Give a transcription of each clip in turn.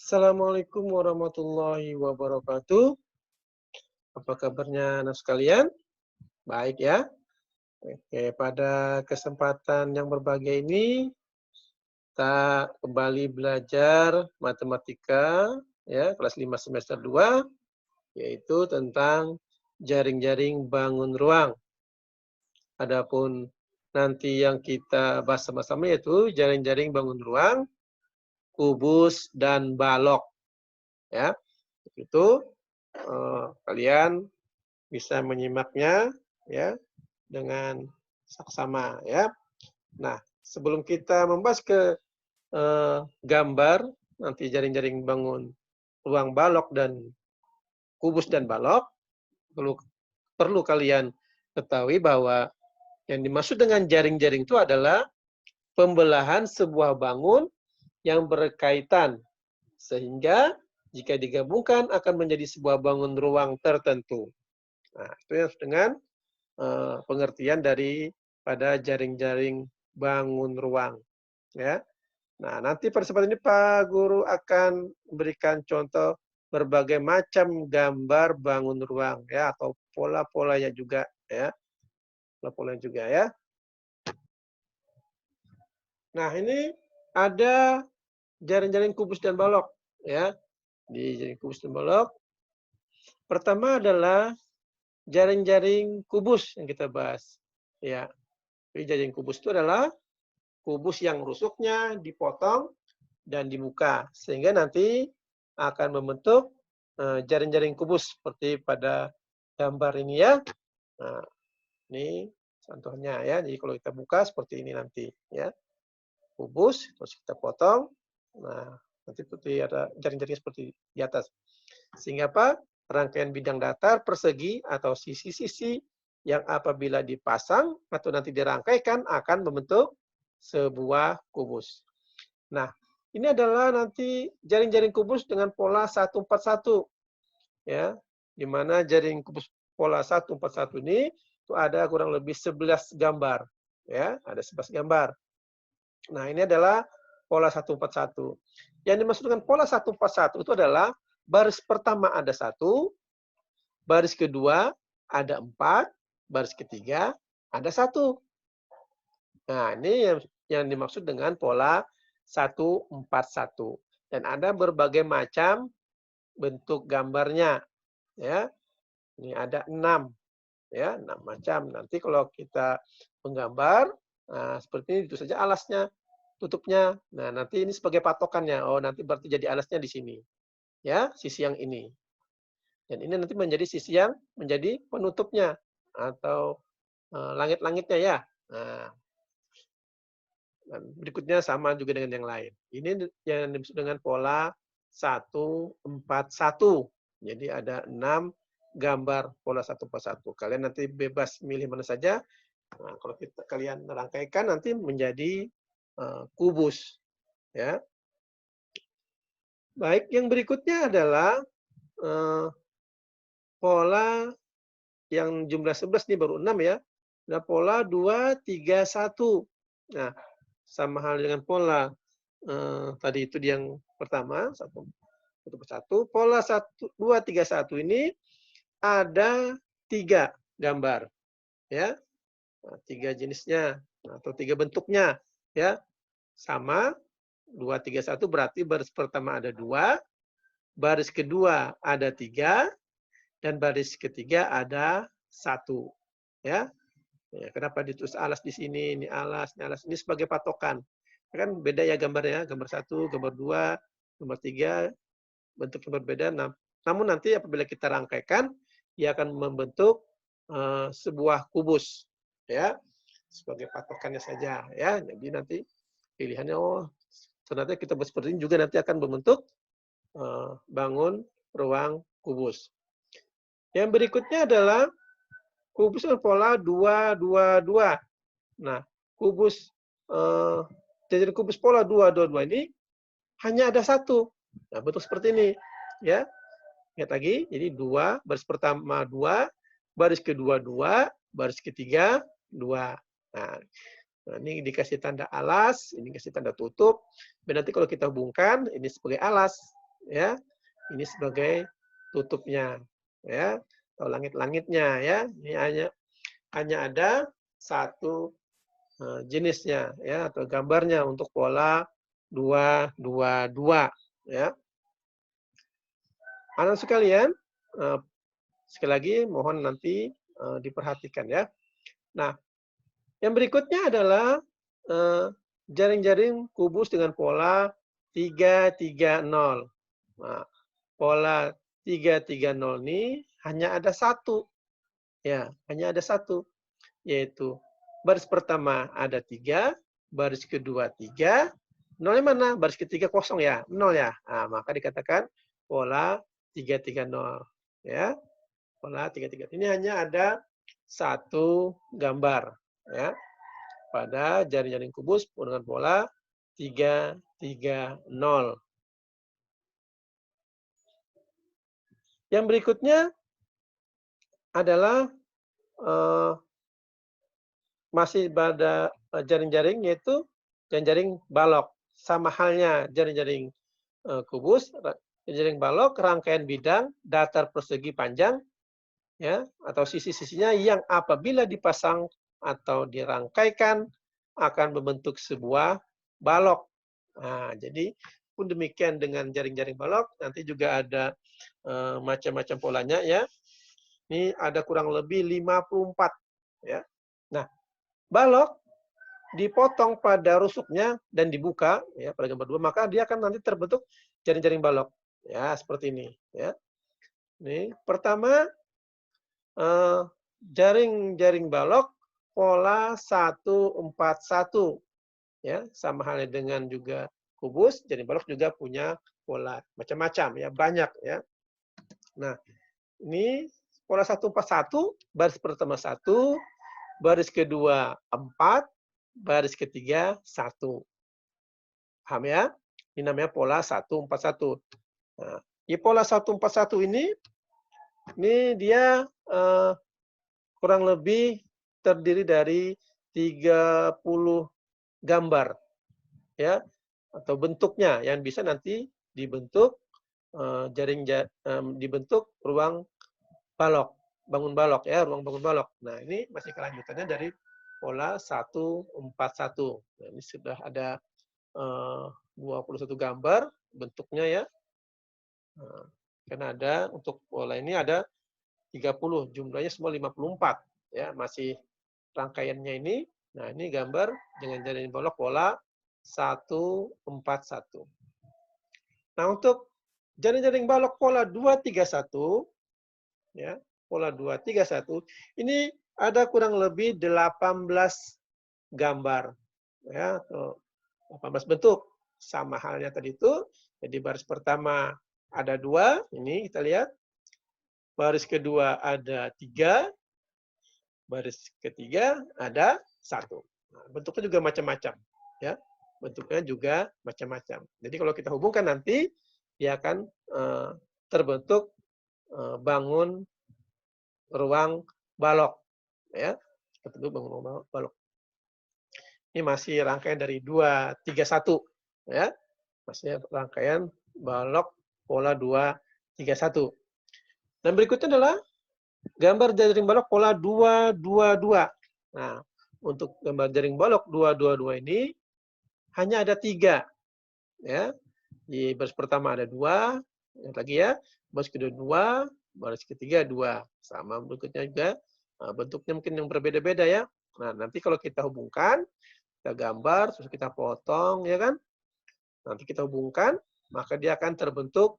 Assalamualaikum warahmatullahi wabarakatuh. Apa kabarnya anak sekalian? Baik ya. Oke, pada kesempatan yang berbahagia ini kita kembali belajar matematika ya, kelas 5 semester 2 yaitu tentang jaring-jaring bangun ruang. Adapun nanti yang kita bahas sama-sama yaitu jaring-jaring bangun ruang, kubus dan balok ya. Itu kalian bisa menyimaknya ya dengan saksama ya. Nah, sebelum kita membahas ke gambar nanti jaring-jaring bangun ruang balok dan kubus dan balok, perlu perlu kalian ketahui bahwa yang dimaksud dengan jaring-jaring itu adalah pembelahan sebuah bangun yang berkaitan sehingga jika digabungkan akan menjadi sebuah bangun ruang tertentu. Nah, itu yang dengan pengertian daripada jaring-jaring bangun ruang, ya. Nah, nanti pada kesempatan ini Pak Guru akan memberikan contoh berbagai macam gambar bangun ruang, ya, atau pola-polanya juga, ya, pola-polanya juga, ya. Nah, ini ada jaring-jaring kubus dan balok, ya. Di jaring kubus dan balok, pertama adalah jaring-jaring kubus yang kita bahas, ya. Jadi jaring kubus itu adalah kubus yang rusuknya dipotong dan dibuka, sehingga nanti akan membentuk jaring-jaring kubus seperti pada gambar ini ya. Nah, ini contohnya ya. Jadi kalau kita buka seperti ini nanti ya. Kubus, terus kita potong. Nah, nanti seperti ada jaring-jaring seperti di atas. Sehingga apa? Rangkaian bidang datar persegi atau sisi-sisi yang apabila dipasang atau nanti dirangkaikan akan membentuk sebuah kubus. Nah, ini adalah nanti jaring-jaring kubus dengan pola 141. Ya, di mana jaring kubus pola 141 ini itu ada kurang lebih 11 gambar. Ya, ada 11 gambar. Nah, ini adalah pola 141. Yang dimaksud dengan pola 141 itu adalah baris pertama ada 1, baris kedua ada 4, baris ketiga ada 1. Nah, ini yang dimaksud dengan pola 141. Dan ada berbagai macam bentuk gambarnya. Ya, ini ada 6. Ya, 6 macam. Nanti kalau kita menggambar, nah, seperti ini itu saja alasnya, tutupnya. Nah, nanti ini sebagai patokannya. Oh, nanti berarti jadi alasnya di sini. Ya, sisi yang ini. Dan ini nanti menjadi sisi yang menjadi penutupnya atau langit-langitnya ya. Nah, dan berikutnya sama juga dengan yang lain. Ini yang dimaksud dengan pola 141. Jadi ada 6 gambar pola 141. Kalian nanti bebas milih mana saja. Nah, kalau kalian rangkaikan nanti menjadi kubus. Ya. Baik, yang berikutnya adalah pola yang jumlah 11 nih baru 6 ya. Nah, pola 2, 3, 1. Nah, sama hal dengan pola tadi itu yang pertama, satu persatu. Pola 1, 2, 3, 1 ini ada 3 gambar. Ya, nah, 3 jenisnya atau 3 bentuknya. Ya, sama 2, 3, 1 berarti baris pertama ada 2, baris kedua ada 3, dan baris ketiga ada 1. Ya. Ya, kenapa ditulis alas di sini, ini alas, ini sebagai patokan. Kan beda ya gambarnya, gambar 1, gambar 2, gambar 3, bentuknya berbeda. Nah, namun nanti apabila kita rangkaikan, dia akan membentuk sebuah kubus. Ya, sebagai patokannya saja. Ya, jadi nanti pilihannya, oh ternyata kita buat seperti ini juga nanti akan membentuk bangun ruang kubus. Yang berikutnya adalah kubus pola 2, 2, 2. Nah, kubus jaring kubus pola 2, 2, 2 ini hanya ada 1. Nah, bentuk seperti ini, ya. Lihat lagi, jadi 2, baris pertama 2, baris kedua 2, baris ketiga 2. Nah, ini dikasih tanda alas, ini dikasih tanda tutup. Dan nanti kalau kita hubungkan, ini sebagai alas. ya. Ini sebagai tutupnya, ya, atau langit-langitnya, ya. Ini hanya ada satu jenisnya, ya, atau gambarnya untuk pola 2, 2, 2, ya. Anak sekalian, eh, sekali lagi mohon nanti diperhatikan, ya. Nah, yang berikutnya adalah jaring-jaring kubus dengan pola 3, 3, 0. Nah, pola 3, 3, 0 ini hanya ada satu, ya, hanya ada satu, yaitu baris pertama ada 3, baris kedua 3, nolnya mana? Baris ketiga kosong ya, 0 ya. Nah, maka dikatakan pola 3, 3, 0. Ya, pola 3, 3. Ini hanya ada satu gambar, ya, pada jaring-jaring kubus dengan pola 3, 3, 0. Yang berikutnya adalah masih pada jaring-jaring, yaitu jaring-jaring balok. Sama halnya jaring-jaring kubus, jaring balok, rangkaian bidang, datar persegi panjang, ya, atau sisi-sisinya yang apabila dipasang atau dirangkaikan akan membentuk sebuah balok. Nah, jadi pun demikian dengan jaring-jaring balok, nanti juga ada macam-macam polanya, ya. Ini ada kurang lebih 54, ya. Nah, balok dipotong pada rusuknya dan dibuka, ya, pada gambar 2, maka dia akan nanti terbentuk jaring-jaring balok. Ya, seperti ini, ya. Ini pertama jaring-jaring balok pola 141, ya, sama halnya dengan juga kubus, jaring balok juga punya pola macam-macam, ya, banyak, ya. Nah, ini pola 141, baris pertama 1, baris kedua 4, baris ketiga 1. Paham, ya? Ini namanya pola 141. Nah, di pola 141 ini dia kurang lebih terdiri dari 30 gambar, ya, atau bentuknya yang bisa nanti dibentuk dibentuk ruang balok, bangun balok, ya, ruang bangun balok. Nah, ini masih kelanjutannya dari pola 141. Nah, ini sudah ada 21 gambar bentuknya, ya. Nah, karena ada untuk pola ini ada 30, jumlahnya semua 54, ya, masih rangkaiannya ini. Nah, ini gambar dengan jaring balok pola 141. Nah, untuk jaring-jaring balok pola 231, ya, pola 231, ini ada kurang lebih 18 gambar, ya, atau 18 bentuk. Sama halnya tadi itu, jadi baris pertama ada 2, ini kita lihat. Baris kedua ada 3, baris ketiga ada 1. Nah, bentuknya juga macam-macam, ya. Bentuknya juga macam-macam. Jadi kalau kita hubungkan nanti dia akan terbentuk bangun ruang balok, ya. Seperti itu bangun ruang balok. Ini masih rangkaian dari 231, ya. Masih rangkaian balok pola 231. Dan berikutnya adalah gambar jaring balok pola 222. Nah, untuk gambar jaring balok 222 ini hanya ada 3, ya. Di baris pertama ada 2, lihat lagi, ya. Baris kedua 2, baris ketiga 2. Sama berikutnya juga, bentuknya mungkin yang berbeda-beda, ya. Nah, nanti kalau kita hubungkan, kita gambar, terus kita potong, ya kan. Nanti kita hubungkan, maka dia akan terbentuk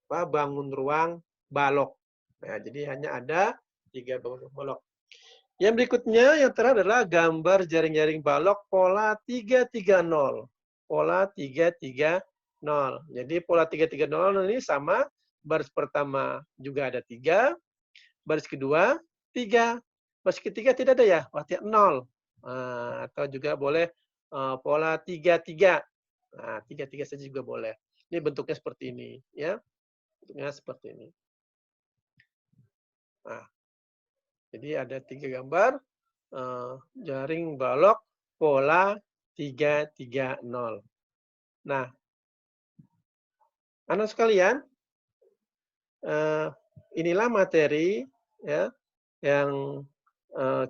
bangun ruang balok. Nah, jadi hanya ada 3 bangun ruang balok. Yang berikutnya, yang terakhir adalah gambar jaring-jaring balok pola 330. Pola 330. Jadi pola 330 ini sama, baris pertama juga ada 3, baris kedua 3, baris ketiga tidak ada, ya, berarti 0. Nah, atau juga boleh pola 33. Nah, 33 saja juga boleh. Ini bentuknya seperti ini, ya. Bentuknya seperti ini. Nah, jadi ada 3 gambar jaring balok pola 330. Nah, Anak sekalian, eh, inilah materi ya yang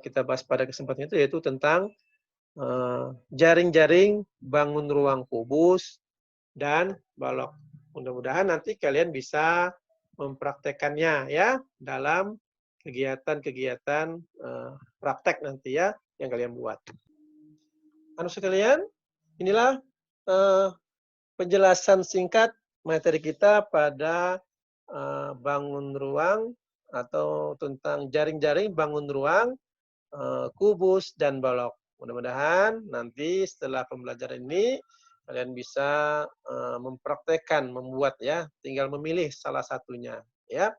kita bahas pada kesempatan itu, yaitu tentang jaring-jaring bangun ruang kubus dan balok. Mudah-mudahan nanti kalian bisa mempraktekannya ya dalam kegiatan-kegiatan praktek nanti ya yang kalian buat. Anak sekalian, inilah eh, penjelasan singkat materi kita pada bangun ruang atau tentang jaring-jaring bangun ruang, kubus, dan balok. Mudah-mudahan nanti setelah pembelajaran ini kalian bisa mempraktekkan, membuat ya, tinggal memilih salah satunya ya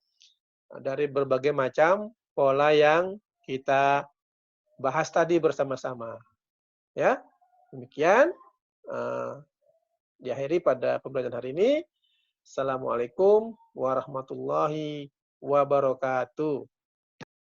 dari berbagai macam pola yang kita bahas tadi bersama-sama ya. Demikian diakhiri pada pembelajaran hari ini. Assalamualaikum warahmatullahi wabarakatuh.